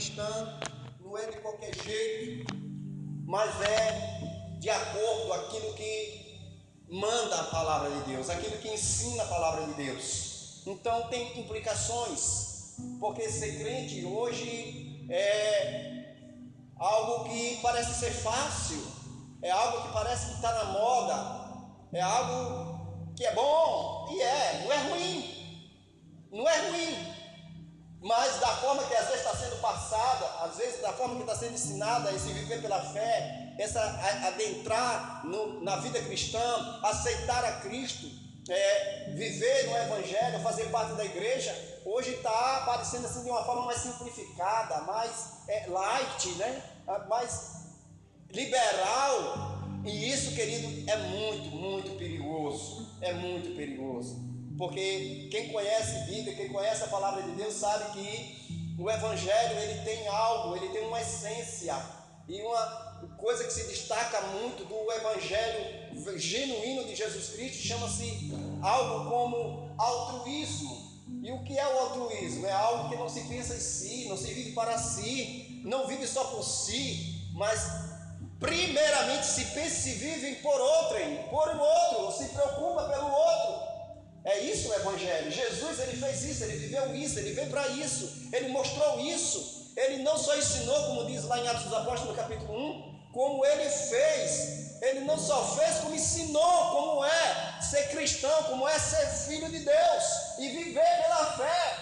cristã não é de qualquer jeito, mas é de acordo com aquilo que manda a palavra de Deus, aquilo que ensina a palavra de Deus. Então tem implicações, porque ser crente hoje é algo que parece ser fácil, é algo que parece que está na moda, é algo que é bom, e não é ruim, mas da forma que às vezes está sendo passada, às vezes da forma que está sendo ensinada, esse viver pela fé, essa adentrar na vida cristã, aceitar a Cristo, viver no Evangelho, fazer parte da igreja, hoje está aparecendo assim de uma forma mais simplificada, mais light, né? Mais liberal. E isso, querido, é muito, muito perigoso. É muito perigoso. Porque quem conhece a Bíblia, quem conhece a palavra de Deus, sabe que o Evangelho, ele tem algo, ele tem uma essência. E uma coisa que se destaca muito do Evangelho genuíno de Jesus Cristo, chama-se algo como altruísmo. E o que é o altruísmo? É algo que não se pensa em si, não se vive para si, não vive só por si, mas primeiramente se pensa e se vive por outrem, por um outro, se preocupa pelo outro. É isso o Evangelho. Jesus, ele fez isso, ele viveu isso, ele veio para isso, ele mostrou isso. Ele não só ensinou, como diz lá em Atos dos Apóstolos, no capítulo 1, como ele fez. Ele não só fez, como ensinou como é ser cristão, como é ser filho de Deus e viver pela fé.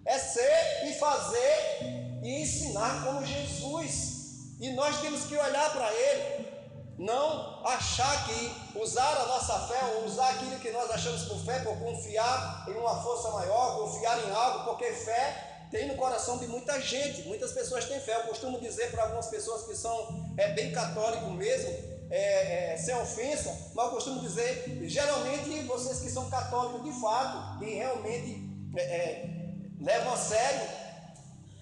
É ser e fazer e ensinar como Jesus. E nós temos que olhar para ele, não achar que usar a nossa fé ou usar aquilo que nós achamos por fé, por confiar em uma força maior, confiar em algo, porque fé tem no coração de muita gente. Muitas pessoas têm fé. Eu costumo dizer para algumas pessoas que são bem católicos mesmo, sem ofensa, mas eu costumo dizer, geralmente vocês que são católicos de fato, que realmente levam a sério,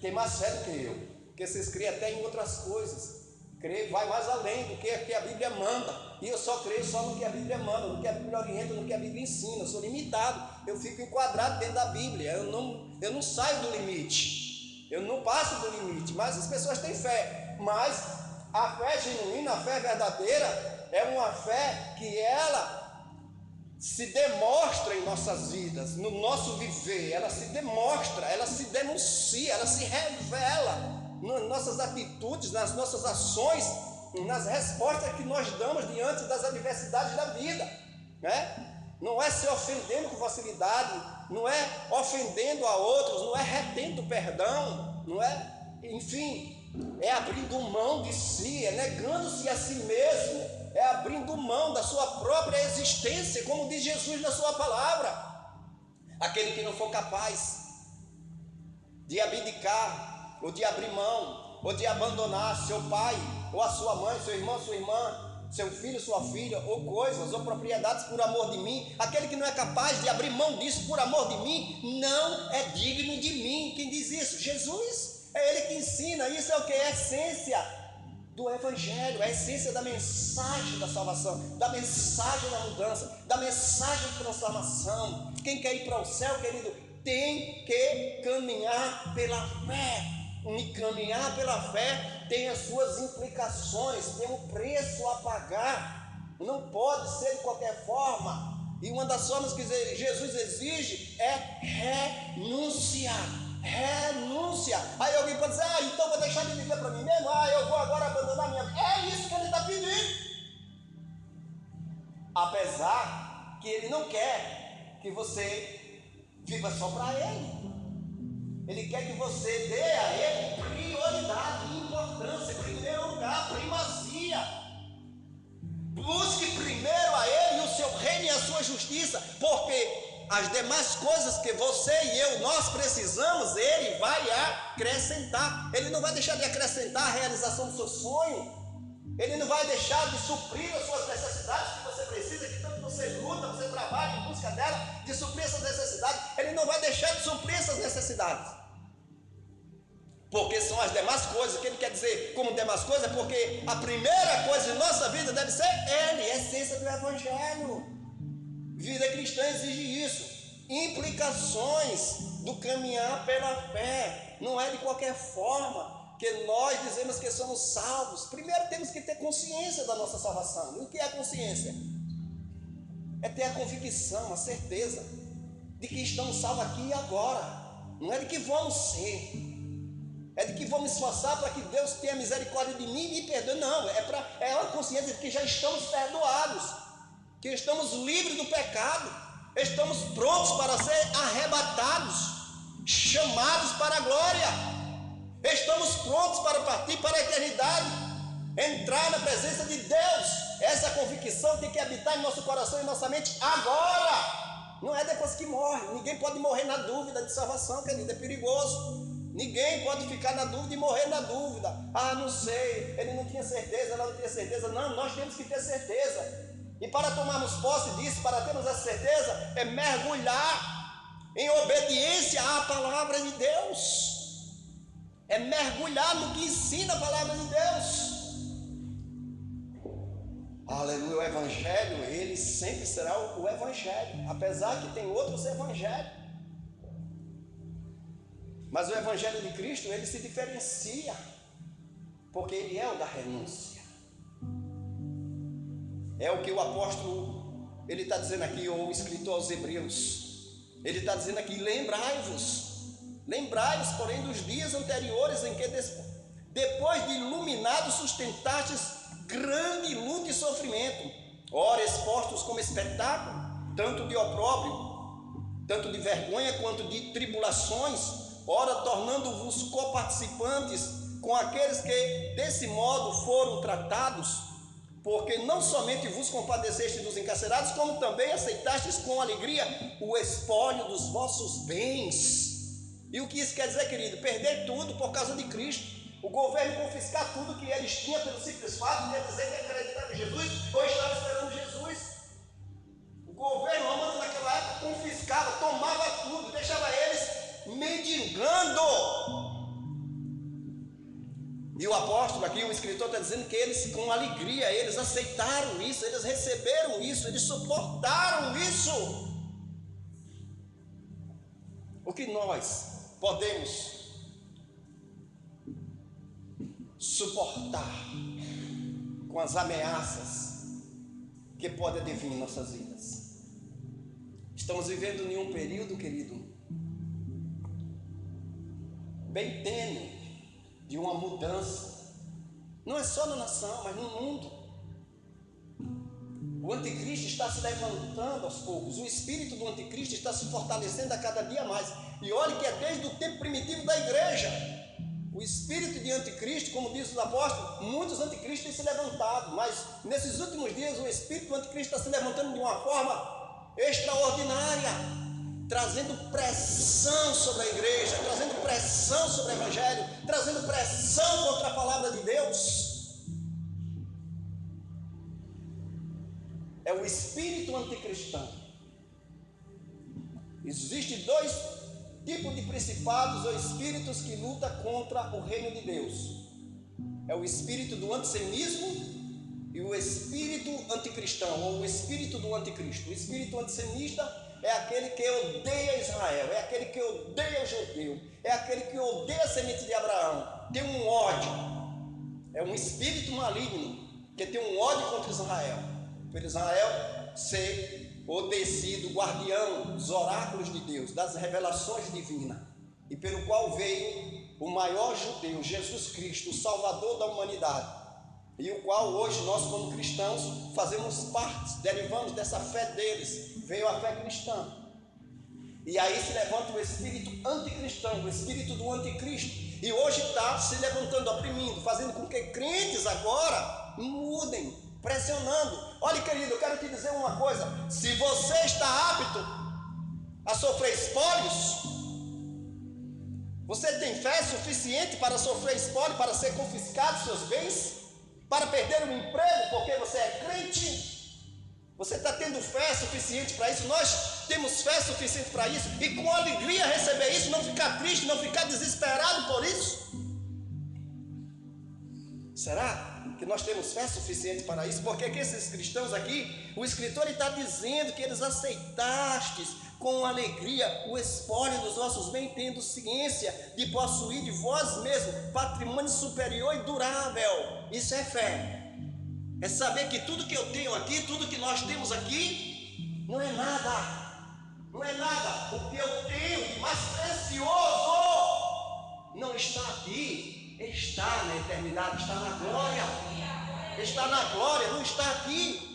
tem mais fé do que eu, porque vocês creem até em outras coisas. Crer vai mais além do que a Bíblia manda. E eu só creio só no que a Bíblia manda, no que a Bíblia orienta, no que a Bíblia ensina. Eu sou limitado, eu fico enquadrado dentro da Bíblia. Eu não saio do limite, eu não passo do limite. Mas as pessoas têm fé. Mas a fé genuína, a fé verdadeira, é uma fé que ela se demonstra em nossas vidas, no nosso viver. Ela se demonstra, ela se denuncia, ela se revela nas nossas atitudes, nas nossas ações, nas respostas que nós damos diante das adversidades da vida, né? Não é se ofendendo com facilidade, não é ofendendo a outros, não é retendo perdão, não é, enfim, é abrindo mão de si, é negando-se a si mesmo, é abrindo mão da sua própria existência, como diz Jesus na sua palavra. Aquele que não for capaz de abdicar, ou de abrir mão, ou de abandonar seu pai, ou a sua mãe, seu irmão, sua irmã, seu filho, sua filha, ou coisas, ou propriedades por amor de mim, aquele que não é capaz de abrir mão disso por amor de mim, não é digno de mim. Quem diz isso? Jesus. É ele que ensina. Isso é o que? É a essência do Evangelho, é a essência da mensagem da salvação, da mensagem da mudança, da mensagem de transformação. Quem quer ir para o céu, querido, tem que caminhar pela fé. E caminhar pela fé tem as suas implicações, tem um preço a pagar, não pode ser de qualquer forma. E uma das formas que Jesus exige é renúncia. Aí alguém pode dizer, então vou deixar de viver para mim mesmo, eu vou agora abandonar minha vida. É isso que ele está pedindo, apesar que ele não quer que você viva só para ele. Ele quer que você dê a ele prioridade, importância, primeiro lugar, primazia. Busque primeiro a ele e o seu reino e a sua justiça, porque as demais coisas que você e eu, nós precisamos, ele vai acrescentar. Ele não vai deixar de acrescentar a realização do seu sonho. Ele não vai deixar de suprir as suas necessidades que você precisa, que tanto você luta, você trabalha em busca dela, de suprir essas necessidades. Ele não vai deixar de suprir essas necessidades, porque são as demais coisas. O que ele quer dizer como demais coisas? Porque a primeira coisa de nossa vida deve ser ele, a essência do Evangelho. Vida cristã exige isso. Implicações do caminhar pela fé. Não é de qualquer forma que nós dizemos que somos salvos. Primeiro temos que ter consciência da nossa salvação. E o que é a consciência? É ter a convicção, a certeza de que estamos salvos aqui e agora. Não é de que vamos ser, é de que vamos esforçar para que Deus tenha misericórdia de mim e me perdoe. Não, é uma consciência de que já estamos perdoados, que estamos livres do pecado, estamos prontos para ser arrebatados, chamados para a glória, estamos prontos para partir para a eternidade, entrar na presença de Deus. Essa convicção tem que habitar em nosso coração e nossa mente agora. Não é depois que morre. Ninguém pode morrer na dúvida de salvação, querido, é perigoso. Ninguém pode ficar na dúvida e morrer na dúvida. Ah, não sei, ele não tinha certeza, ela não tinha certeza. Não, nós temos que ter certeza. E para tomarmos posse disso, para termos essa certeza, é mergulhar em obediência à palavra de Deus. É mergulhar no que ensina a palavra de Deus. Aleluia, o Evangelho, ele sempre será o Evangelho, apesar que tem outros evangelhos. Mas o Evangelho de Cristo, ele se diferencia, porque ele é o da renúncia. É o que o apóstolo, ele está dizendo aqui, ou o escritor aos Hebreus, ele está dizendo aqui: lembrai-vos, porém, dos dias anteriores em que, depois de iluminados, sustentastes grande luta e sofrimento, ora expostos como espetáculo, tanto de opróbrio, tanto de vergonha, quanto de tribulações, ora tornando-vos coparticipantes com aqueles que desse modo foram tratados, porque não somente vos compadeceste dos encarcerados, como também aceitastes com alegria o espólio dos vossos bens. E o que isso quer dizer, querido? Perder tudo por causa de Cristo. O governo confiscar tudo que eles tinham pelo simples fato de dizer que acreditavam em Jesus ou estavam esperando Jesus. O governo romano naquela época confiscava, tomava tudo, deixava eles mendigando. E o apóstolo aqui, o escritor está dizendo que eles, com alegria, eles aceitaram isso, eles receberam isso, eles suportaram isso. O que nós podemos suportar com as ameaças que podem advir em nossas vidas? Estamos vivendo em um período, querido, bem tênue, de uma mudança, não é só na nação, mas no mundo. O anticristo está se levantando aos poucos, o espírito do anticristo está se fortalecendo a cada dia mais. E olhe que é desde o tempo primitivo da igreja. O espírito de anticristo, como diz os apóstolos, muitos anticristos têm se levantado, mas nesses últimos dias o espírito do anticristo está se levantando de uma forma extraordinária, trazendo pressão sobre a igreja, trazendo pressão sobre o evangelho, trazendo pressão contra a palavra de Deus. É o espírito anticristão. Existem dois tipos de principados ou espíritos que lutam contra o reino de Deus. É o espírito do antissemitismo e o espírito anticristão, ou o espírito do anticristo. O espírito antissemita é aquele que odeia Israel, é aquele que odeia o judeu, é aquele que odeia a semente de Abraão, tem um ódio. É um espírito maligno que tem um ódio contra Israel, por Israel ser o descido, guardião dos oráculos de Deus, das revelações divinas, e pelo qual veio o maior judeu, Jesus Cristo, o Salvador da humanidade, e o qual hoje nós, como cristãos, fazemos parte, derivamos dessa fé deles. Veio a fé cristã, e aí se levanta o espírito anticristão, o espírito do anticristo, e hoje está se levantando, oprimindo, fazendo com que crentes agora mudem, pressionando. Olha, querido, eu quero te dizer uma coisa: se você está apto a sofrer espólios, você tem fé suficiente para sofrer espólio, para ser confiscado seus bens, para perder o emprego porque você é crente? Você está tendo fé suficiente para isso? Nós temos fé suficiente para isso, e com alegria receber isso, não ficar triste, não ficar desesperado por isso. Será que nós temos fé suficiente para isso? Porque aqui esses cristãos aqui, o escritor está dizendo que eles aceitastes com alegria o espólio dos vossos bens, tendo ciência de possuir de vós mesmos patrimônio superior e durável. Isso é fé. É saber que tudo que eu tenho aqui, tudo que nós temos aqui, não é nada. Não é nada. O que eu tenho de mais precioso não está aqui. Está na eternidade, está na glória. Está na glória, não está aqui.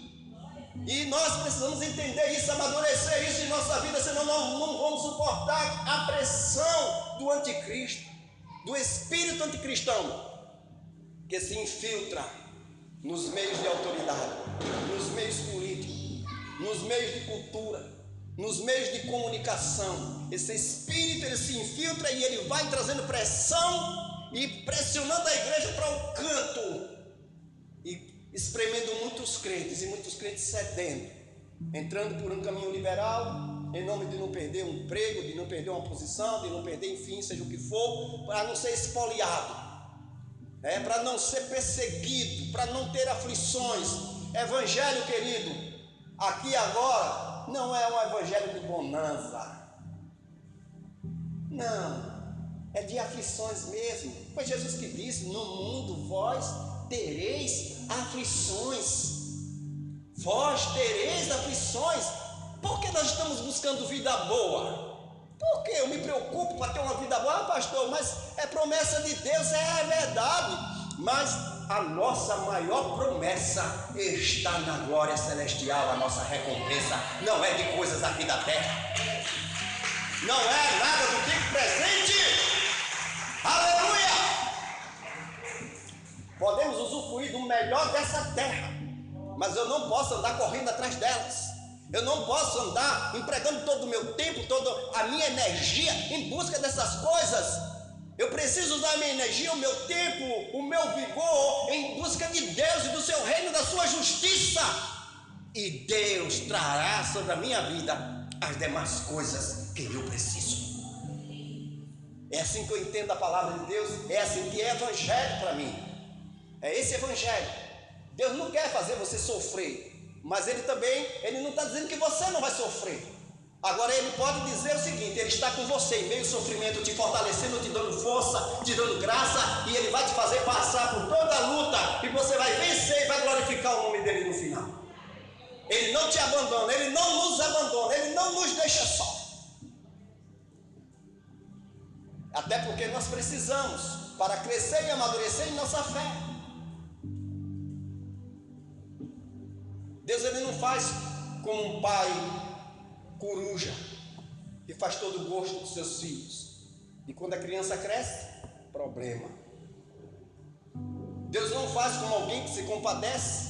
E nós precisamos entender isso, amadurecer isso em nossa vida, senão não vamos suportar a pressão do anticristo, do espírito anticristão, que se infiltra nos meios de autoridade, nos meios políticos, nos meios de cultura, nos meios de comunicação. Esse espírito, ele se infiltra e ele vai trazendo pressão e pressionando a igreja para o canto e espremendo muitos crentes e muitos crentes cedendo, entrando por um caminho liberal, em nome de não perder um emprego, de não perder uma posição, de não perder, enfim, seja o que for, para não ser espoliado, para não ser perseguido, para não ter aflições. Evangelho, querido, aqui agora não é um evangelho de bonança, não, é de aflições mesmo. Foi Jesus que disse: no mundo vós tereis aflições. Vós tereis aflições. Por que nós estamos buscando vida boa? Por que eu me preocupo para ter uma vida boa? Ah, pastor, mas é promessa de Deus, é verdade. Mas a nossa maior promessa está na glória celestial. A nossa recompensa não é de coisas aqui da terra, não é nada do tipo presente. Aleluia! Podemos usufruir do melhor dessa terra, mas eu não posso andar correndo atrás delas. Eu não posso andar empregando todo o meu tempo, toda a minha energia em busca dessas coisas. Eu preciso usar a minha energia, o meu tempo, o meu vigor em busca de Deus e do seu reino, da sua justiça. E Deus trará sobre a minha vida as demais coisas que eu preciso. É assim que eu entendo a palavra de Deus, é assim que é evangelho para mim. É esse evangelho. Deus não quer fazer você sofrer, mas Ele não está dizendo que você não vai sofrer. Agora Ele pode dizer o seguinte: Ele está com você em meio ao sofrimento, te fortalecendo, te dando força, te dando graça, e Ele vai te fazer passar por toda a luta, e você vai vencer e vai glorificar o nome dEle no final. Ele não te abandona, Ele não nos abandona, Ele não nos deixa só. Até porque nós precisamos para crescer e amadurecer em nossa fé. Deus, Ele não faz como um pai coruja que faz todo o gosto dos seus filhos, e quando a criança cresce, problema. Deus não faz como alguém que se compadece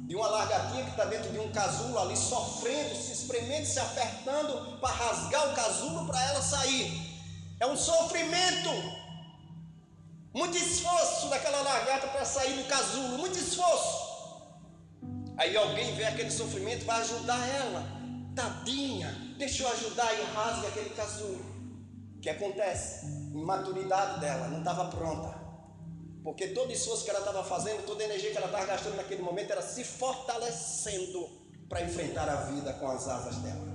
de uma largatinha que está dentro de um casulo ali, sofrendo, se espremendo, se apertando para rasgar o casulo para ela sair. É um sofrimento, muito esforço daquela lagarta para sair do casulo, muito esforço. Aí alguém vê aquele sofrimento, vai ajudar ela, tadinha, deixa eu ajudar, e rasga aquele casulo. O que acontece? Imaturidade dela, não estava pronta, porque todo esforço que ela estava fazendo, toda a energia que ela estava gastando naquele momento, era se fortalecendo para enfrentar a vida com as asas dela.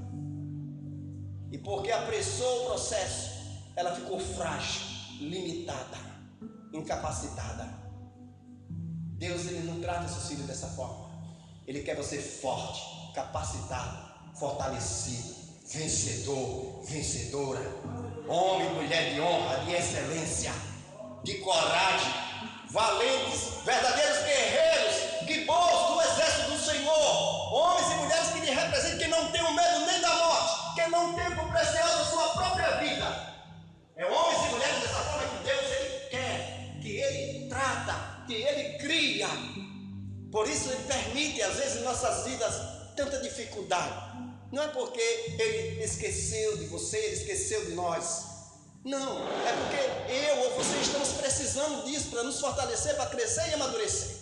E porque apressou o processo, ela ficou frágil, limitada, incapacitada. Deus, Ele não trata seus filhos dessa forma. Ele quer você forte, capacitado, fortalecido, vencedor, vencedora, homem e mulher de honra, de excelência, de coragem, valentes, verdadeiros guerreiros, que bons do exército do Senhor, homens e mulheres que lhe representam, que não tenham medo nem da morte, que não tenham por preciosa a sua própria vida. É homens e mulheres dessa forma que Deus, Ele quer, que Ele trata, que Ele cria. Por isso Ele permite às vezes em nossas vidas tanta dificuldade. Não é porque Ele esqueceu de você, Ele esqueceu de nós. Não, é porque eu ou você estamos precisando disso para nos fortalecer, para crescer e amadurecer.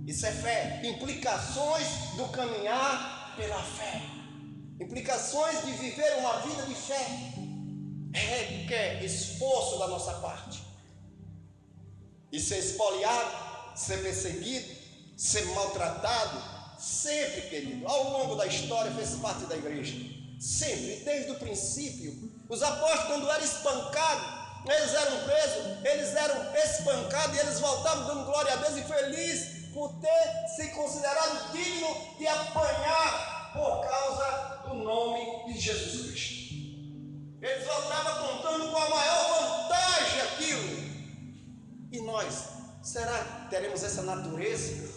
Isso é fé, implicações do caminhar pela fé, implicações de viver uma vida de fé. Requer esforço da nossa parte. E ser espoliado, ser perseguido, ser maltratado, sempre, querido, ao longo da história fez parte da igreja. sempre, desde o princípio. Os apóstolos, quando eram espancados, eles eram presos, eles eram espancados e eles voltavam dando glória a Deus e felizes por ter se considerado digno de apanhar por causa do nome de Jesus Cristo. Eles voltavam contando com a maior vantagem aquilo. E nós, será que teremos essa natureza,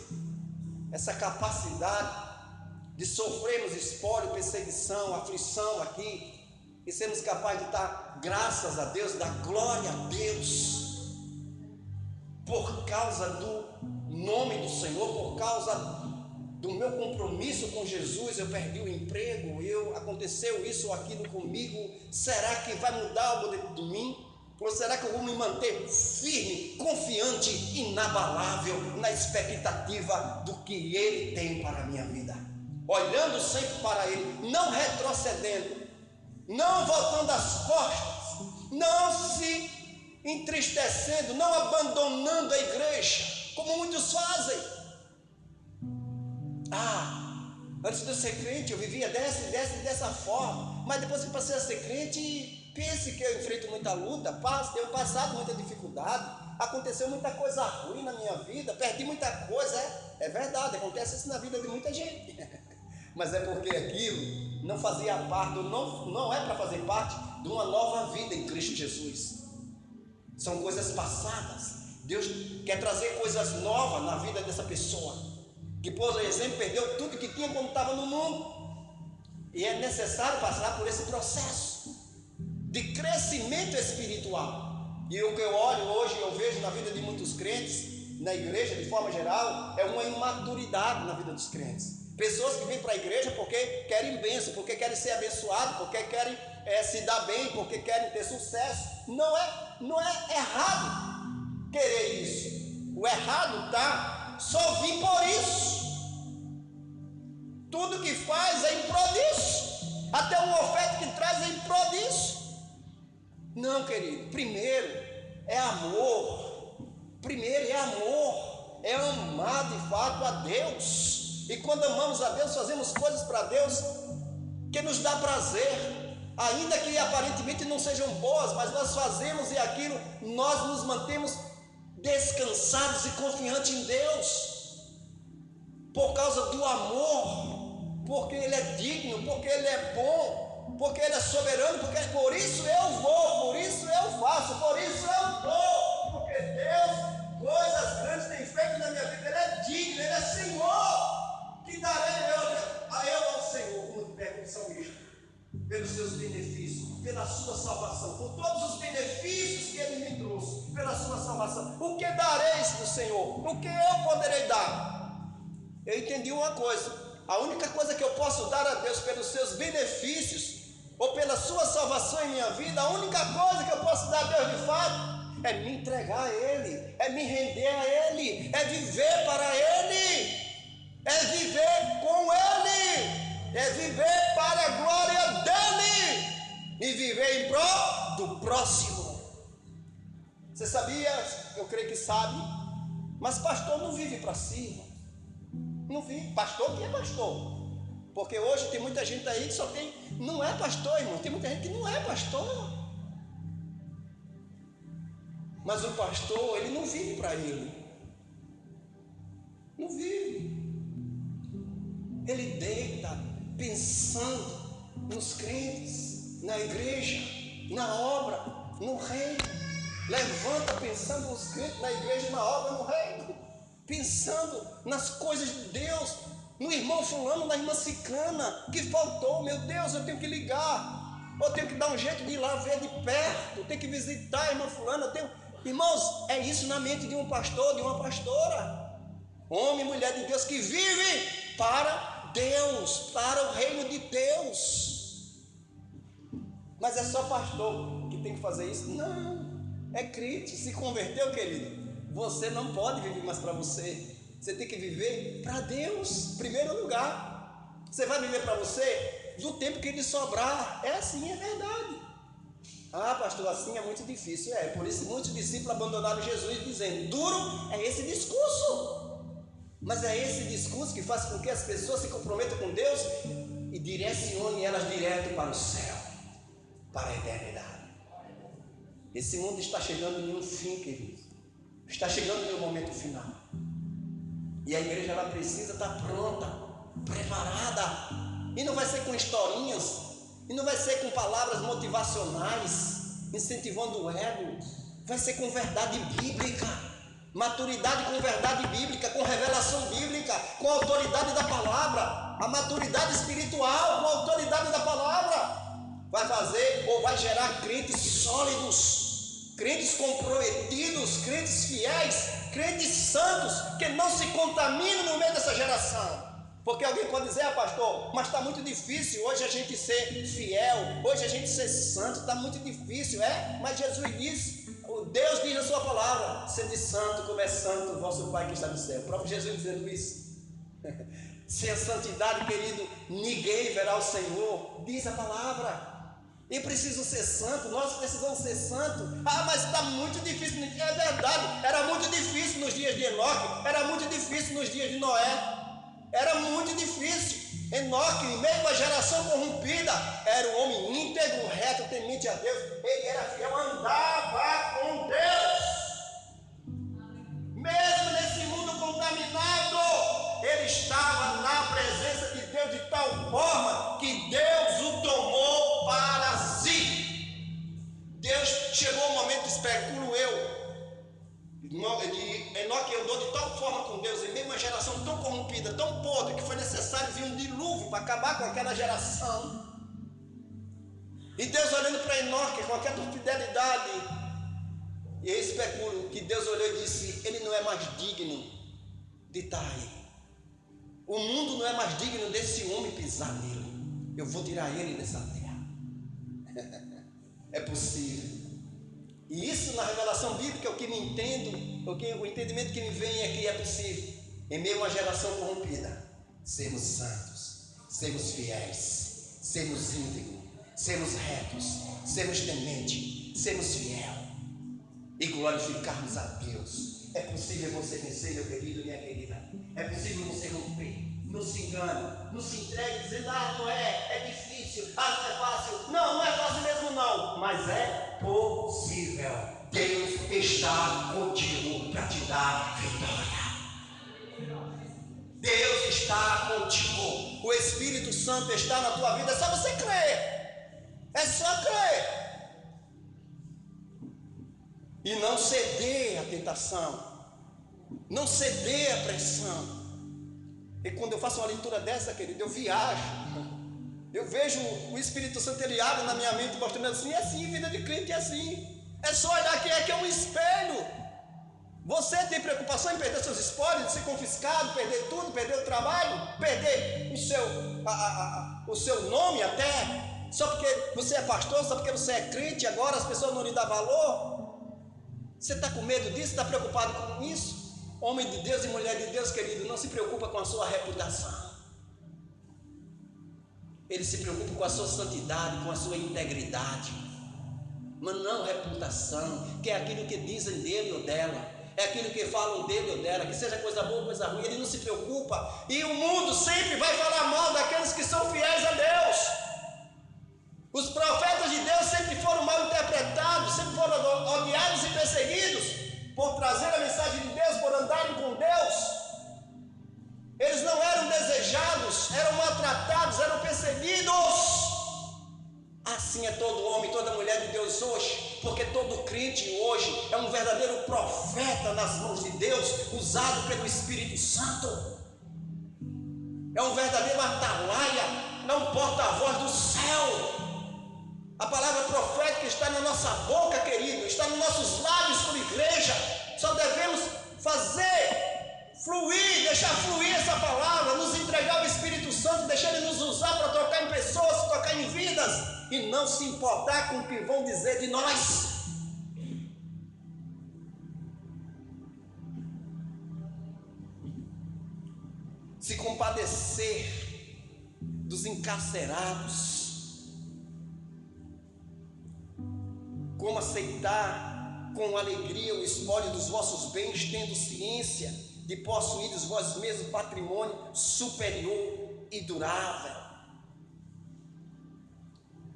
essa capacidade de sofrermos espólio, perseguição, aflição aqui e sermos capazes de dar graças a Deus, dar glória a Deus por causa do nome do Senhor, por causa do meu compromisso com Jesus? Eu perdi o emprego, aconteceu isso ou aquilo comigo, será que vai mudar algo dentro de mim? Ou será que eu vou me manter firme, confiante, inabalável na expectativa do que Ele tem para a minha vida? Olhando sempre para Ele, não retrocedendo, não voltando as costas, não se entristecendo, não abandonando a igreja, como muitos fazem. Antes de eu ser crente, eu vivia dessa forma, mas depois que passei a ser crente, pense que eu enfrento muita luta, tenho passado muita dificuldade, aconteceu muita coisa ruim na minha vida, perdi muita coisa, é verdade, acontece isso na vida de muita gente, mas é porque aquilo não fazia parte, não é para fazer parte de uma nova vida em Cristo Jesus. São coisas passadas. Deus quer trazer coisas novas na vida dessa pessoa, que por exemplo perdeu tudo que tinha quando estava no mundo, e é necessário passar por esse processo de crescimento espiritual. E o que eu olho hoje, eu vejo na vida de muitos crentes, na igreja de forma geral, é uma imaturidade na vida dos crentes. Pessoas que vêm para a igreja porque querem bênção, porque querem ser abençoados, porque querem se dar bem, porque querem ter sucesso. Não é errado querer isso. O errado está só vir por isso. Tudo que faz é em prol disso. Até uma oferta que traz é em prol disso. Não, querido, primeiro é amor. Primeiro é amor. É amar de fato a Deus. E quando amamos a Deus, fazemos coisas para Deus que nos dá prazer, ainda que aparentemente não sejam boas, mas nós fazemos e aquilo, nós nos mantemos descansados e confiantes em Deus, por causa do amor, porque Ele é digno, porque Ele é bom, porque Ele é soberano, porque por isso eu vou, por isso eu faço, por isso eu dou, porque Deus, coisas grandes tem feito na minha vida, Ele é digno, Ele é Senhor. Que darei ao Senhor, como pergunta o salmista, pelos seus benefícios, pela sua salvação, por todos os benefícios que Ele me trouxe, pela sua salvação. O que dareis do Senhor? O que eu poderei dar? Eu entendi uma coisa: a única coisa que eu posso dar a Deus pelos seus benefícios, ou pela sua salvação em minha vida, a única coisa que eu posso dar a Deus de fato, é me entregar a Ele, é me render a Ele, é viver para Ele. É viver com Ele, é viver para a glória dEle e viver em prol do próximo. Você sabia? Eu creio que sabe, mas pastor não vive para si, não vive. Pastor que é pastor, porque hoje tem muita gente aí que não é pastor, irmão. Tem muita gente que não é pastor, mas o pastor, ele não vive para ele, não vive. Ele deita pensando nos crentes, na igreja, na obra, no reino. Levanta pensando nos crentes, na igreja, na obra, no reino. Pensando nas coisas de Deus, no irmão fulano, na irmã ciclana, que faltou. Meu Deus, eu tenho que ligar, eu tenho que dar um jeito de ir lá ver de perto, eu tenho que visitar a irmã fulana. Irmãos, é isso na mente de um pastor, de uma pastora. Homem e mulher de Deus que vive para Deus, para o reino de Deus. Mas é só pastor que tem que fazer isso? Não, é crente. Se converteu, querido, você não pode viver mais para você. Você tem que viver para Deus, em primeiro lugar. Você vai viver para você do tempo que lhe sobrar. É assim, é verdade. Pastor, assim é muito difícil. Por isso muitos discípulos abandonaram Jesus dizendo: duro é esse discurso. Mas é esse discurso que faz com que as pessoas se comprometam com Deus e direcione elas direto para o céu, para a eternidade. Esse mundo está chegando em um fim, querido. Está chegando em um momento final. E a igreja ela precisa estar pronta, preparada. E não vai ser com historinhas, e não vai ser com palavras motivacionais, incentivando o ego. Vai ser com verdade bíblica, maturidade com verdade bíblica, com revelação bíblica, com a autoridade da palavra, a maturidade espiritual com a autoridade da palavra. Vai fazer ou vai gerar crentes sólidos, crentes comprometidos, crentes fiéis, crentes santos, que não se contaminam no meio dessa geração. Porque alguém pode dizer, pastor, mas está muito difícil hoje a gente ser fiel, hoje a gente ser santo, está muito difícil, mas Jesus disse, Deus diz na sua palavra, sede santo como é santo o vosso Pai que está no céu. O próprio Jesus dizendo isso. Sem a santidade, querido, ninguém verá o Senhor, diz a palavra. E preciso ser santo, nós precisamos ser santos. Mas está muito difícil. É verdade, era muito difícil nos dias de Enoque, era muito difícil nos dias de Noé. Era muito difícil. Enoque, em meio à geração corrompida, era um homem íntegro, reto, temente a Deus. Ele era fiel, andava com Deus. Mesmo nesse mundo contaminado, ele estava na presença de Deus de tal forma que Deus o tomou para si. Deus chegou um momento, especulo eu, Enoque andou de tal forma com Deus, em meio a uma geração tão corrompida, tão podre, que foi necessário vir um dilúvio para acabar com aquela geração. E Deus olhando para Enoque com aquela fidelidade, e eu especulo que Deus olhou e disse, ele não é mais digno de estar aí. O mundo não é mais digno desse homem pisar nele. Eu vou tirar ele dessa terra. É possível. E isso na revelação bíblica, o que me entendo, o entendimento que me vem é que é possível, em meio a uma geração corrompida, sermos santos, sermos fiéis, sermos íntegros, sermos retos, sermos tementes, sermos fiéis e glorificarmos a Deus. É possível você vencer, meu querido e minha querida. É possível você romper. Não se engane, não se entregue dizendo, não é difícil, não é fácil. Não é fácil mesmo não, mas é possível. Deus está contigo para te dar vitória. Deus está contigo. O Espírito Santo está na tua vida. É só você crer. É só crer. E não ceder à tentação. Não ceder à pressão. E quando eu faço uma leitura dessa, querido, eu viajo. Eu vejo o Espírito Santo, ele abre na minha mente, mostrando assim, é assim, vida de crente é assim. É só olhar que é um espelho. Você tem preocupação em perder seus espólios, ser confiscado, perder tudo, perder o trabalho, perder o seu nome até, só porque você é pastor, só porque você é crente, agora as pessoas não lhe dão valor. Você está com medo disso? Está preocupado com isso? Homem de Deus e mulher de Deus, querido, não se preocupa com a sua reputação. Ele se preocupa com a sua santidade, com a sua integridade. Mas não reputação, que é aquilo que dizem dele ou dela, é aquilo que falam dele ou dela, que seja coisa boa ou coisa ruim. Ele não se preocupa. E o mundo sempre vai falar mal daqueles que são fiéis a Deus. Os profetas de Deus sempre foram mal interpretados, sempre foram odiados e perseguidos por trazer a mensagem de Deus, por andarem com Deus. Eles não eram desejados, eram maltratados, eram perseguidos. Assim é todo homem, toda mulher de Deus hoje, porque todo crente hoje é um verdadeiro profeta nas mãos de Deus, usado pelo Espírito Santo. É um verdadeiro atalaia, é um porta-voz do céu. A palavra profética está na nossa boca, querido, está nos nossos lábios como igreja. Só devemos fazer fluir, deixar fluir essa palavra, nos entregar ao Espírito Santo, deixar Ele nos usar para tocar em pessoas, tocar em vidas, e não se importar com o que vão dizer de nós. Se compadecer dos encarcerados, como aceitar com alegria o espólio dos vossos bens, tendo ciência de possuídos vós mesmos patrimônio superior e durável.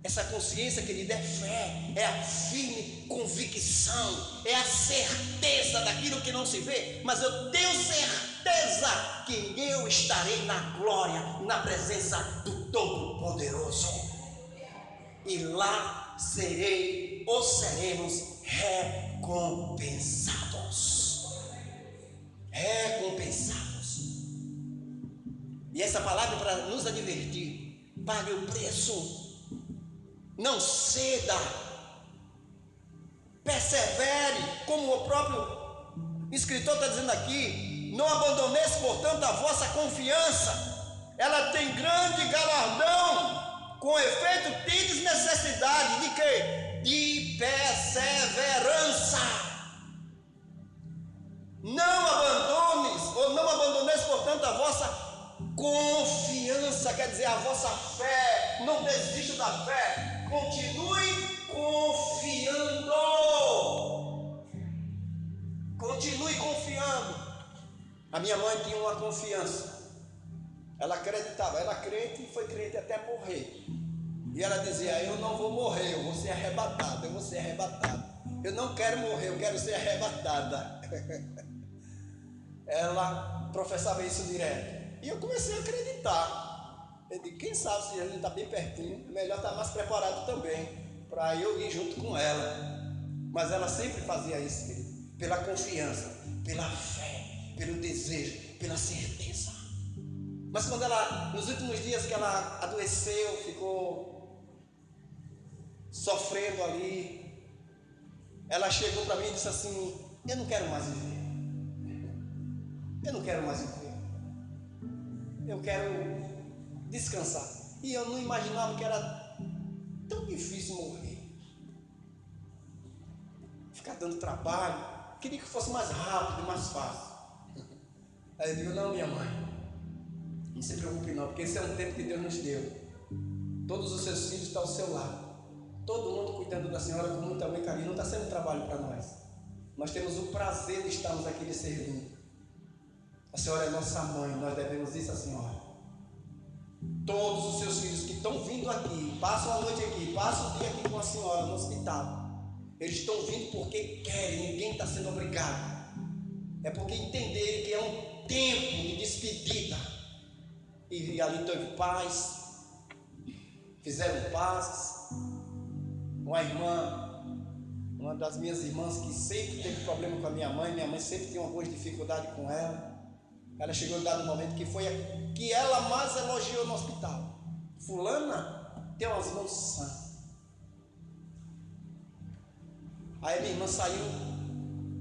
Essa consciência, querida, é fé, é a firme convicção, é a certeza daquilo que não se vê, mas eu tenho certeza que eu estarei na glória, na presença do Todo-Poderoso, e lá serei ou seremos recompensados. Recompensados. E essa palavra é para nos advertir: pague o preço. Não ceda, persevere, como o próprio escritor está dizendo aqui. Não abandoneis, portanto, a vossa confiança, ela tem grande galardão. Com efeito, tendes necessidade de quê? De perseverança. Não abandones, ou não abandoneis, portanto, a vossa confiança, quer dizer, a vossa fé. Não desista da fé. Continue confiando. Continue confiando. A minha mãe tinha uma confiança. Ela acreditava, era crente e foi crente até morrer. E ela dizia: eu não vou morrer, eu vou ser arrebatada, eu vou ser arrebatada. Eu não quero morrer, eu quero ser arrebatada. Ela professava isso direto. E eu comecei a acreditar. Eu digo: quem sabe, se ele está bem pertinho, é melhor estar mais preparado também, para eu ir junto com ela. Mas ela sempre fazia isso, querido, pela confiança, pela fé, pelo desejo, pela certeza. Mas quando ela, nos últimos dias que ela adoeceu, ficou sofrendo ali, ela chegou para mim e disse assim: eu não quero mais viver. Eu não quero mais viver. Eu quero descansar. E eu não imaginava que era tão difícil morrer, ficar dando trabalho. Queria que fosse mais rápido, mais fácil. Aí eu digo: não, minha mãe, não se preocupe não, porque esse é um tempo que Deus nos deu. Todos os seus filhos estão ao seu lado, todo mundo cuidando da senhora com muito amor e carinho. Não está sendo trabalho para nós. Nós temos o prazer de estarmos aqui lhe servindo. A senhora é nossa mãe, nós devemos isso à senhora. Todos os seus filhos que estão vindo aqui, passam a noite aqui, passam o dia aqui com a senhora no hospital, eles estão vindo porque querem, ninguém está sendo obrigado. É porque entenderam que é um tempo de despedida. E ali teve paz, fizeram paz. Uma irmã, uma das minhas irmãs que sempre teve problema com a minha mãe sempre tinha algumas dificuldades com ela. Ela chegou em dado momento que foi a que ela mais elogiou no hospital: fulana tem umas mãos santas. Aí minha irmã saiu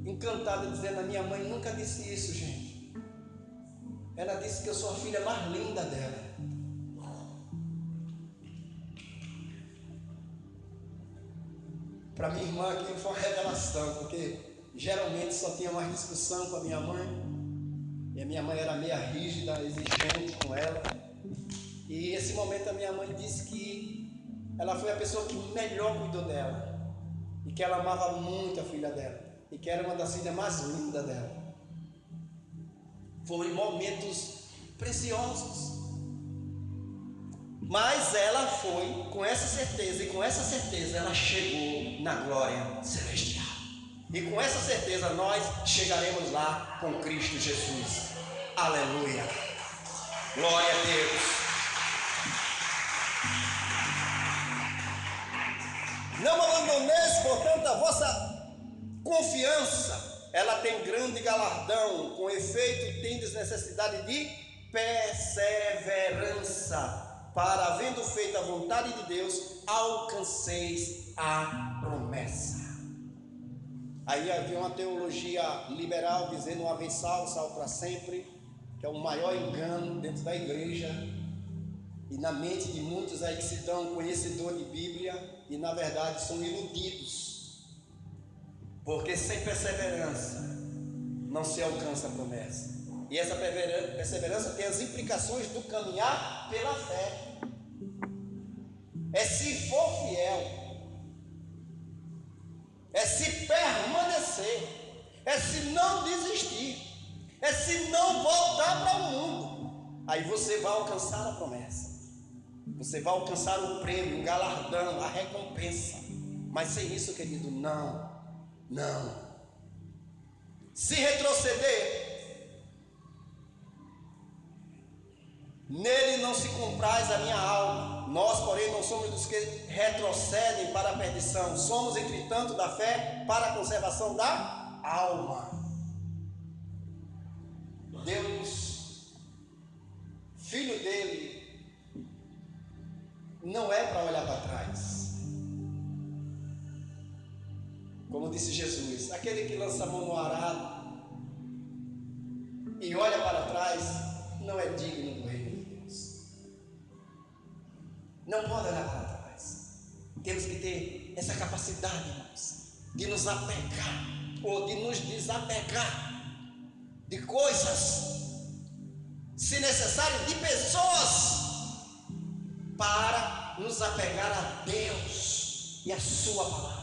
encantada, dizendo: a minha mãe nunca disse isso, gente. Ela disse que eu sou a filha mais linda dela. Para minha irmã aquilo foi uma revelação, porque geralmente só tinha mais discussão com a minha mãe. E a minha mãe era meio rígida, exigente com ela. E esse momento a minha mãe disse que ela foi a pessoa que melhor cuidou dela, e que ela amava muito a filha dela, e que era uma das filhas mais lindas dela. Foram momentos preciosos. Mas ela foi com essa certeza, e com essa certeza ela chegou na glória celestial. E com essa certeza nós chegaremos lá com Cristo Jesus. Aleluia. Glória a Deus. Não abandoneis, portanto, a vossa confiança. Ela tem grande galardão. Com efeito, tendes necessidade de perseverança, para, havendo feito a vontade de Deus, alcanceis a promessa. Aí havia uma teologia liberal dizendo: uma vez salvo, salvo para sempre, que é o maior engano dentro da igreja e na mente de muitos aí que se dão conhecedor de Bíblia e na verdade são iludidos, porque sem perseverança não se alcança a promessa. E essa perseverança tem as implicações do caminhar pela fé. É se for fiel, é se permanecer, é se não desistir, é se não voltar para o mundo. Aí você vai alcançar a promessa. Você vai alcançar o prêmio, o galardão, a recompensa. Mas sem isso, querido, não. Se retroceder, nele não se compraz a minha alma. Nós, porém, não somos dos que retrocedem para a perdição. Somos, entretanto, da fé para a conservação da alma. Deus, filho dele, não é para olhar para trás. Como disse Jesus, aquele que lança a mão no arado e olha para trás, não é digno do reino de Deus. Não pode olhar para trás. Temos que ter essa capacidade, irmãos, de nos apegar ou de nos desapegar de coisas, se necessário, de pessoas, para nos apegar a Deus e a sua palavra.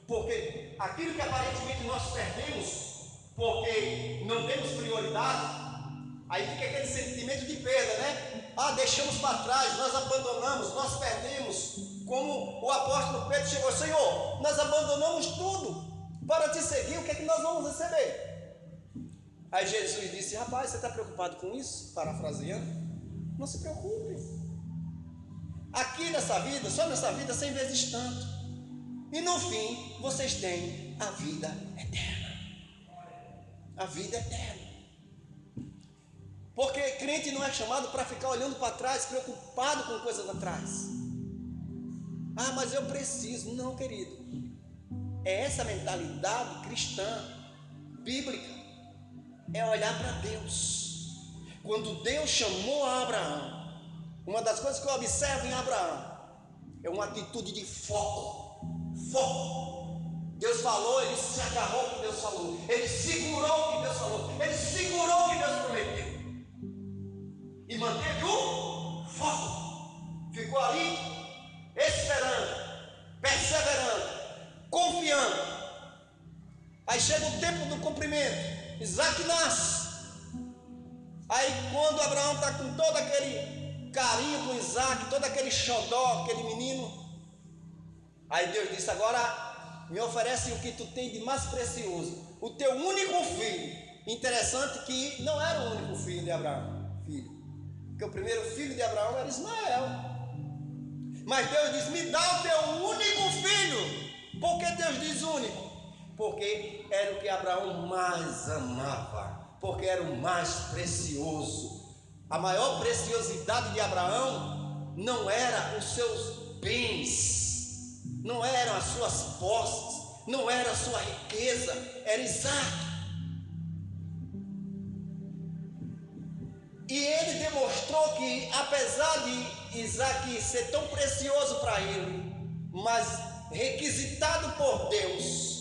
Porque aquilo que aparentemente nós perdemos, porque não temos prioridade, aí fica aquele sentimento de perda, né? Deixamos para trás, nós abandonamos, nós perdemos. Como o apóstolo Pedro chegou: Senhor, nós abandonamos tudo para te seguir, o que é que nós vamos receber? Aí Jesus disse: rapaz, você está preocupado com isso? Parafraseando, não se preocupe. Aqui nessa vida, só nessa vida, 100 vezes tanto. E no fim, vocês têm a vida eterna. A vida eterna. Porque crente não é chamado para ficar olhando para trás, preocupado com coisas atrás. Mas eu preciso. Não, querido. É essa mentalidade cristã, bíblica. É olhar para Deus. Quando Deus chamou a Abraão, uma das coisas que eu observo em Abraão é uma atitude de foco. Deus falou, ele se agarrou ao que Deus falou, ele segurou o que Deus falou, ele segurou o que Deus prometeu e manteve o foco. Ficou ali esperando, perseverando, confiando. Aí chega o tempo do cumprimento, Isaac nasce. Aí quando Abraão está com todo aquele carinho com Isaac, todo aquele xodó, aquele menino, aí Deus disse: agora me oferece o que tu tem de mais precioso, o teu único filho. Interessante que não era o único filho de Abraão, porque o primeiro filho de Abraão era Ismael. Mas Deus disse: me dá o teu único filho. Por que Deus diz único? Porque era o que Abraão mais amava, porque era o mais precioso. A maior preciosidade de Abraão não era os seus bens, não eram as suas posses, não era a sua riqueza, era Isaac. E ele demonstrou que, apesar de Isaac ser tão precioso para ele, mas requisitado por Deus,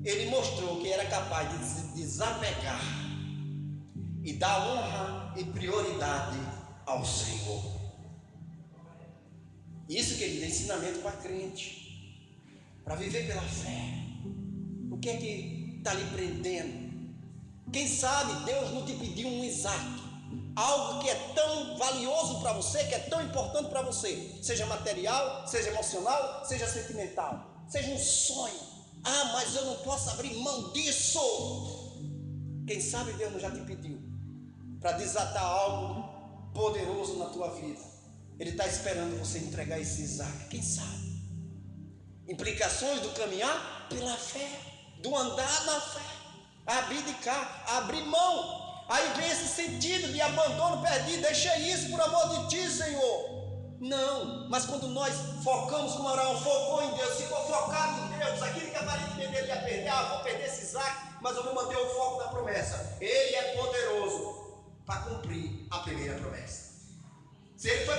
ele mostrou que era capaz de se desapegar e dar honra e prioridade ao Senhor. Isso, querido, é ensinamento para crente, para viver pela fé. O que é que está lhe prendendo? Quem sabe Deus não te pediu um Isaac, algo que é tão valioso para você, que é tão importante para você, seja material, seja emocional, seja sentimental, seja um sonho. Mas eu não posso abrir mão disso. Quem sabe Deus não já te pediu para desatar algo poderoso na tua vida. Ele está esperando você entregar esse Isaac. Quem sabe? Implicações do caminhar pela fé, do andar na fé, abdicar, abrir mão. Aí vem esse sentido de abandono perdido. Deixa isso por amor de ti, Senhor. Não, mas quando nós focamos como Abraão focou em Deus, ficou focado em Deus, aquilo que aparentemente ele ia perder, vou perder esse Isaac, mas eu vou manter o foco da promessa. Ele é poderoso para cumprir a primeira promessa. Se ele foi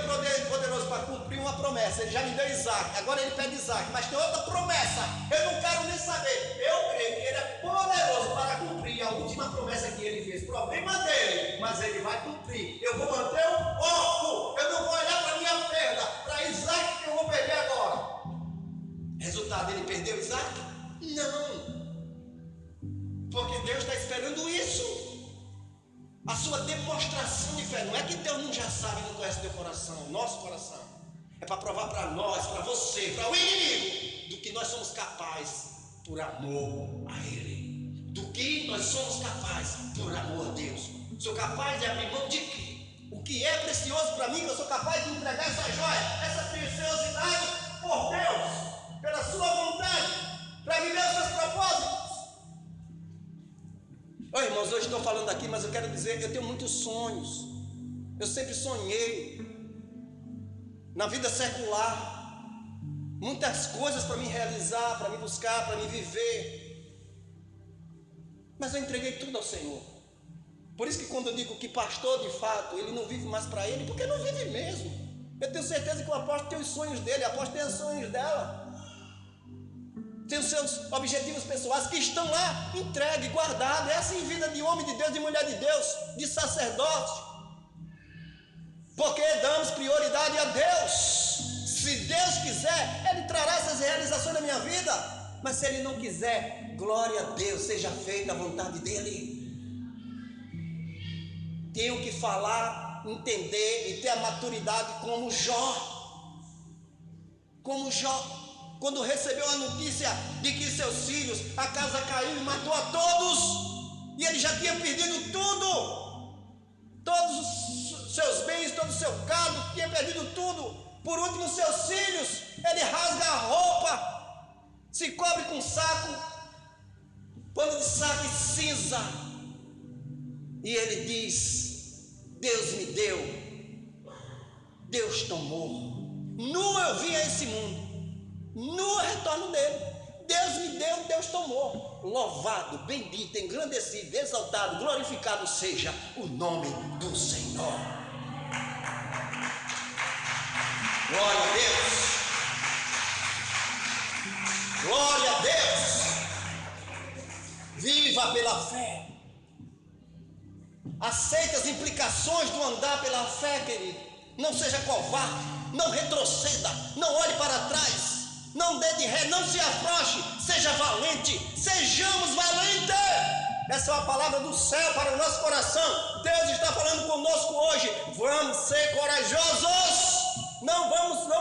poderoso para cumprir uma promessa, ele já me deu Isaac, agora ele pede Isaac, mas tem outra promessa, eu não quero nem saber. Eu creio que ele é poderoso para cumprir a última promessa que ele fez. Problema dele, mas ele vai cumprir. Eu vou manter o foco, eu não vou olhar para a minha perda, para Isaac que eu vou perder agora. Resultado, ele perdeu Isaac? Não, porque Deus está esperando isso. a sua demonstração de fé. Não é que Deus não já sabe, não conhece teu coração, nosso coração. É para provar para nós, para você, para o inimigo, do que nós somos capazes por amor a Ele. Do que nós somos capazes por amor a Deus. Sou capaz de abrir mão de quê? O que é precioso para mim, que eu sou capaz de entregar essa joia, essa preciosidade por Deus, pela sua vontade, para viver os seus propósitos. Oi, irmãos, hoje estou falando aqui, mas eu quero dizer, eu tenho muitos sonhos. Eu sempre sonhei na vida secular, muitas coisas para me realizar, para me buscar, para me viver, mas eu entreguei tudo ao Senhor. Por isso que quando eu digo que pastor, de fato, ele não vive mais para ele, porque não vive mesmo. Eu tenho certeza que o apóstolo tem os sonhos dele, a apóstolo tem os sonhos dela, tem os seus objetivos pessoais que estão lá, entregue, guardado. É assim vida de homem de Deus, de mulher de Deus, de sacerdote, porque damos prioridade a Deus. Se Deus quiser, Ele trará essas realizações na minha vida, mas se Ele não quiser, glória a Deus, seja feita a vontade dEle. Tenho que falar, entender e ter a maturidade como Jó. Como Jó, quando recebeu a notícia de que seus filhos, a casa caiu e matou a todos, e ele já tinha perdido tudo, todos os seus bens, todo o seu gado, tinha perdido tudo. Por último, seus filhos, ele rasga a roupa, se cobre com saco, pano de saco e cinza, e ele diz: Deus me deu, Deus tomou. Nu eu vim a esse mundo, nu é retorno dele. Deus me deu, Deus tomou. Louvado, bendito, engrandecido, exaltado, glorificado seja o nome do Senhor. Glória a Deus. Glória a Deus. Viva pela fé. Aceite as implicações do andar pela fé, querido. Não seja covarde, não retroceda, não olhe para trás, não dê de ré, não se afrouxe, seja valente, sejamos valentes. Essa é uma palavra do céu para o nosso coração. Deus está falando conosco hoje. Vamos ser corajosos. Não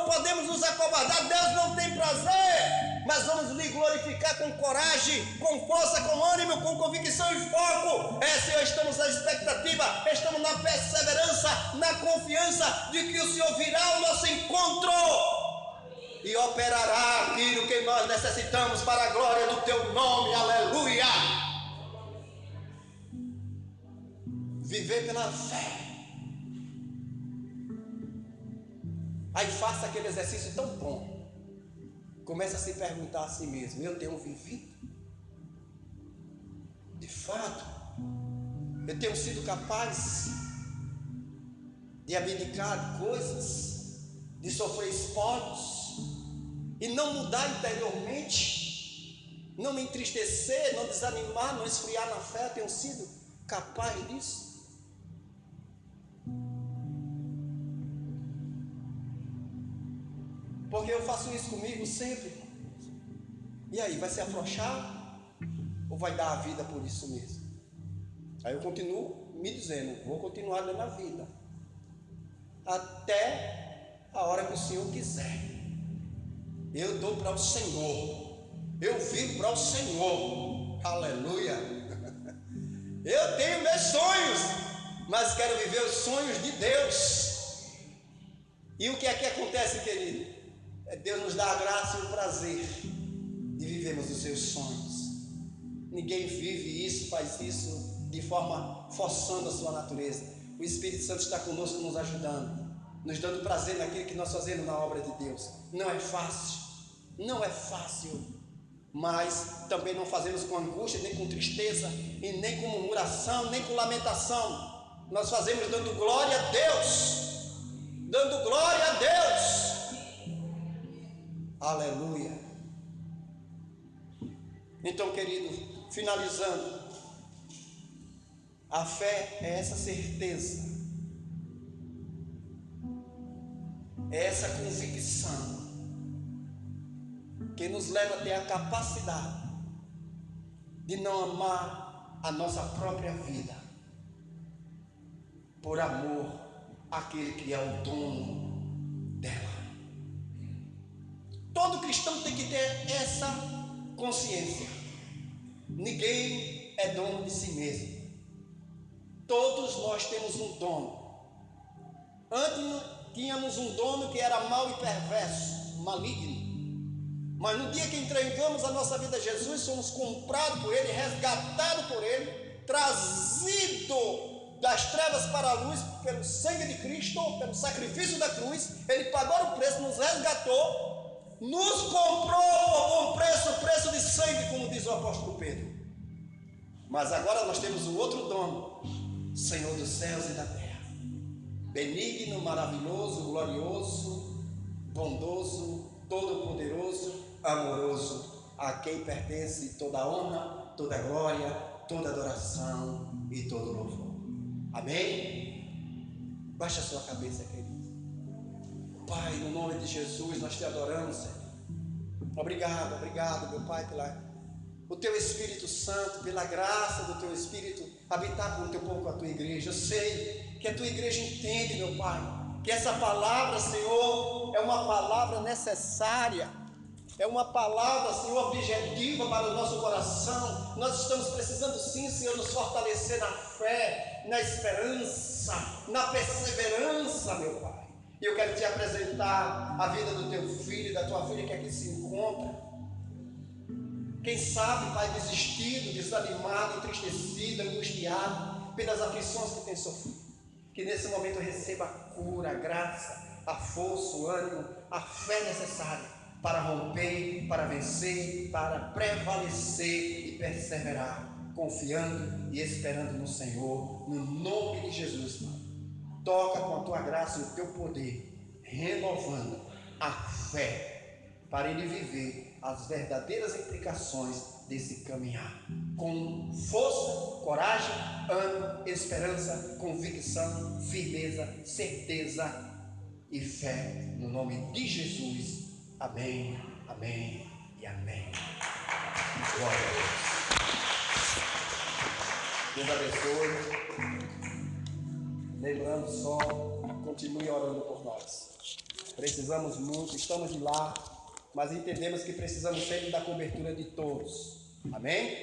podemos nos acovardar. Deus não tem prazer, mas vamos lhe glorificar com coragem, com força, com ânimo, com convicção e foco. Senhor, estamos na expectativa, estamos na perseverança, na confiança de que o Senhor virá ao nosso encontro e operará aquilo que nós necessitamos para a glória do teu nome. Aleluia. Viver pela fé. Aí faça aquele exercício tão bom. Começa a se perguntar a si mesmo: eu tenho vivido? De fato, eu tenho sido capaz de abdicar de coisas, de sofrer espólios e não mudar interiormente, não me entristecer, não desanimar, não esfriar na fé? Eu tenho sido capaz disso? Porque eu faço isso comigo sempre. E aí, vai se afrouxar ou vai dar a vida por isso mesmo? Aí eu continuo me dizendo: vou continuar dando a vida até a hora que o Senhor quiser. Eu dou para o Senhor, eu vivo para o Senhor. Aleluia. Eu tenho meus sonhos, mas quero viver os sonhos de Deus. E o que é que acontece, querido? Deus nos dá a graça e o prazer de vivermos os seus sonhos. Ninguém vive isso, faz isso de forma forçando a sua natureza. O Espírito Santo está conosco, nos ajudando, nos dando prazer naquilo que nós fazemos na obra de Deus. Não é fácil, não é fácil, mas também não fazemos com angústia, nem com tristeza, e nem com murmuração, nem com lamentação. Nós fazemos dando glória a Deus, dando glória a Deus. Aleluia. Então, querido, finalizando, a fé é essa certeza, é essa convicção que nos leva a ter a capacidade de não amar a nossa própria vida, por amor àquele que é o dono dela. Todo cristão tem que ter essa consciência. Ninguém é dono de si mesmo. Todos nós temos um dono. Antes tínhamos um dono que era mau e perverso, maligno. Mas no dia que entregamos a nossa vida a Jesus, somos comprados por Ele, resgatados por Ele, trazido das trevas para a luz pelo sangue de Cristo, pelo sacrifício da cruz. Ele pagou o preço, nos resgatou, nos comprou por bom preço, preço de sangue, como diz o apóstolo Pedro. Mas agora nós temos um outro dono, Senhor dos céus e da terra, benigno, maravilhoso, glorioso, bondoso, todo-poderoso, amoroso, a quem pertence toda a honra, toda a glória, toda a adoração e todo o louvor. Amém? Baixa a sua cabeça, querido. Pai, no nome de Jesus, nós te adoramos, Senhor. Obrigado, obrigado, meu Pai, pela o teu Espírito Santo, pela graça do teu Espírito habitar com o teu povo, com a tua igreja. Eu sei que a tua igreja entende, meu Pai, que essa palavra, Senhor, é uma palavra necessária, é uma palavra, Senhor, objetiva para o nosso coração. Nós estamos precisando sim, Senhor, nos fortalecer na fé, na esperança, na perseverança, meu Pai. E eu quero te apresentar a vida do teu filho e da tua filha que aqui se encontra. Quem sabe, Pai, desistido, desanimado, entristecido, angustiado pelas aflições que tem sofrido. Que nesse momento receba a cura, a graça, a força, o ânimo, a fé necessária para romper, para vencer, para prevalecer e perseverar, confiando e esperando no Senhor, no nome de Jesus, Pai. Toca com a tua graça e o teu poder, renovando a fé, para ele viver as verdadeiras implicações desse caminhar, com força, coragem, ânimo, esperança, convicção, firmeza, certeza e fé, no nome de Jesus. Amém, amém e amém. Glória a Deus. Deus abençoe. Lembrando só, continue orando por nós. Precisamos muito, estamos de lá, mas entendemos que precisamos sempre da cobertura de todos. Amém?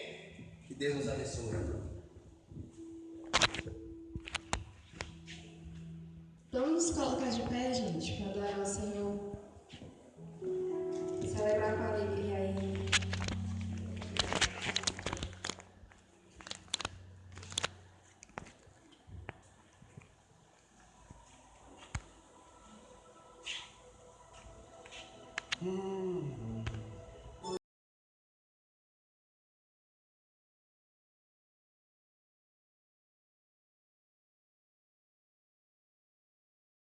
Que Deus nos abençoe. Vamos nos colocar de pé, gente, para adorar ao Senhor. Celebrar com